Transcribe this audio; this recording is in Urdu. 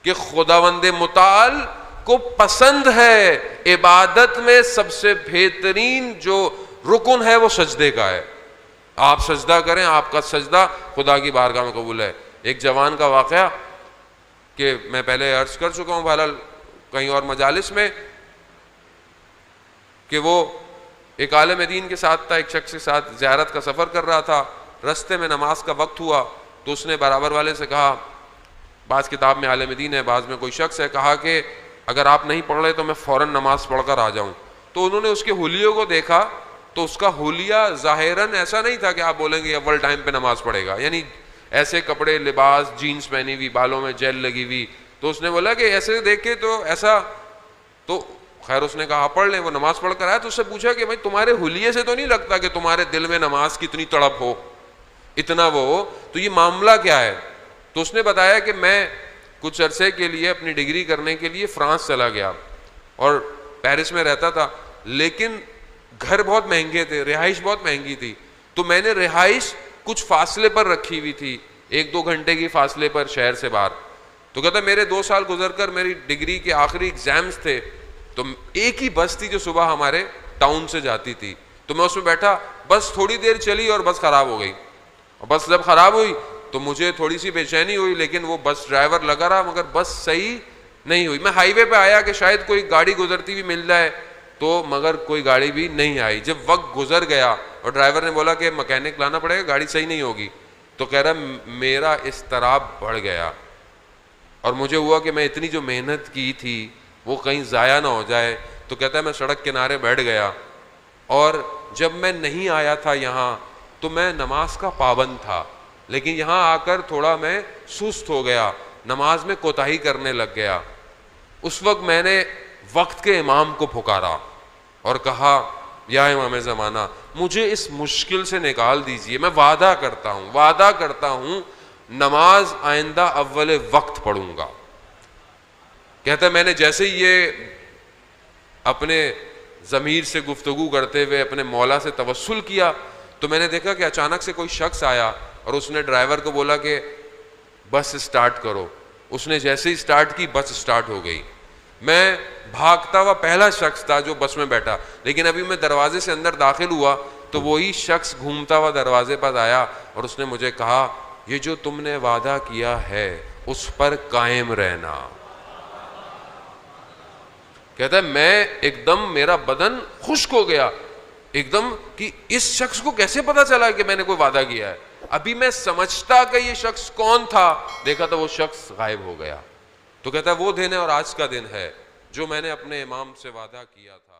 کہ خداوند متعال کو پسند ہے عبادت میں سب سے بہترین جو رکن ہے وہ سجدے کا ہے. آپ سجدہ کریں, آپ کا سجدہ خدا کی بارگاہ میں قبول ہے. ایک جوان کا واقعہ کہ میں پہلے عرض کر چکا ہوں بہرحال کہیں اور مجالس میں, کہ وہ ایک عالم دین کے ساتھ تھا, ایک شخص کے ساتھ زیارت کا سفر کر رہا تھا. رستے میں نماز کا وقت ہوا تو اس نے برابر والے سے کہا, بعض کتاب میں عالم دین ہے, بعض میں کوئی شخص ہے, کہا کہ اگر آپ نہیں پڑھ رہے تو میں فوراً نماز پڑھ کر آ جاؤں. تو انہوں نے اس کے حلیوں کو دیکھا تو اس کا حلیہ ظاہراً ایسا نہیں تھا کہ آپ بولیں گے اول ٹائم پہ نماز پڑھے گا, یعنی ایسے کپڑے, لباس, جینز پہنی ہوئی, بالوں میں جیل لگی ہوئی. تو اس نے بولا کہ ایسے دیکھے تو ایسا, تو خیر اس نے کہا پڑھ لیں. وہ نماز پڑھ کر آیا تو اس سے پوچھا کہ بھائی تمہارے حلیے سے تو نہیں لگتا کہ تمہارے دل میں نماز کی اتنی تڑپ ہو, اتنا وہ ہو, تو یہ معاملہ کیا ہے؟ تو اس نے بتایا کہ میں کچھ عرصے کے لیے اپنی ڈگری کرنے کے لیے فرانس چلا گیا اور پیرس میں رہتا تھا, لیکن گھر بہت مہنگے تھے, رہائش بہت مہنگی تھی, تو میں نے رہائش کچھ فاصلے پر رکھی ہوئی تھی, 1-2 گھنٹے کی فاصلے پر شہر سے باہر. تو کہتا میرے 2 سال گزر کر میری ڈگری کے آخری ایگزامز تھے, تو ایک ہی بس تھی جو صبح ہمارے ٹاؤن سے جاتی تھی, تو میں اس میں بیٹھا, بس تھوڑی دیر چلی اور بس خراب ہو گئی. اور بس جب خراب ہوئی تو مجھے تھوڑی سی بے چینی ہوئی, لیکن وہ بس ڈرائیور لگا رہا مگر بس صحیح نہیں ہوئی. میں ہائی وے پہ آیا کہ شاید کوئی گاڑی گزرتی ہوئی مل جائے, تو مگر کوئی گاڑی بھی نہیں آئی. جب وقت گزر گیا اور ڈرائیور نے بولا کہ مکینک لانا پڑے گا, گاڑی صحیح نہیں ہوگی, تو کہہ رہا میرا اضطراب بڑھ گیا اور مجھے ہوا کہ میں اتنی جو محنت کی تھی وہ کہیں ضائع نہ ہو جائے. تو کہتا ہے میں سڑک کنارے بیٹھ گیا, اور جب میں نہیں آیا تھا یہاں تو میں نماز کا پابند تھا, لیکن یہاں آ کر تھوڑا میں سست ہو گیا, نماز میں کوتاہی کرنے لگ گیا. اس وقت میں نے وقت کے امام کو پکارا اور کہا یا امام زمانہ مجھے اس مشکل سے نکال دیجئے, میں وعدہ کرتا ہوں نماز آئندہ اول وقت پڑھوں گا. کہتا ہے میں نے جیسے ہی یہ اپنے ضمیر سے گفتگو کرتے ہوئے اپنے مولا سے توسل کیا تو میں نے دیکھا کہ اچانک سے کوئی شخص آیا اور اس نے ڈرائیور کو بولا کہ بس سٹارٹ کرو. اس نے جیسے ہی سٹارٹ کی بس سٹارٹ ہو گئی. میں بھاگتا ہوا پہلا شخص تھا جو بس میں بیٹھا, لیکن ابھی میں دروازے سے اندر داخل ہوا تو وہی شخص گھومتا ہوا دروازے پر آیا اور اس نے مجھے کہا یہ جو تم نے وعدہ کیا ہے اس پر قائم رہنا. کہتا ہے میں ایک دم میرا بدن خشک ہو گیا ایک دم کہ اس شخص کو کیسے پتا چلا کہ میں نے کوئی وعدہ کیا ہے. ابھی میں سمجھتا کہ یہ شخص کون تھا, دیکھا تو وہ شخص غائب ہو گیا. تو کہتا ہے وہ دن ہے اور آج کا دن ہے جو میں نے اپنے امام سے وعدہ کیا تھا.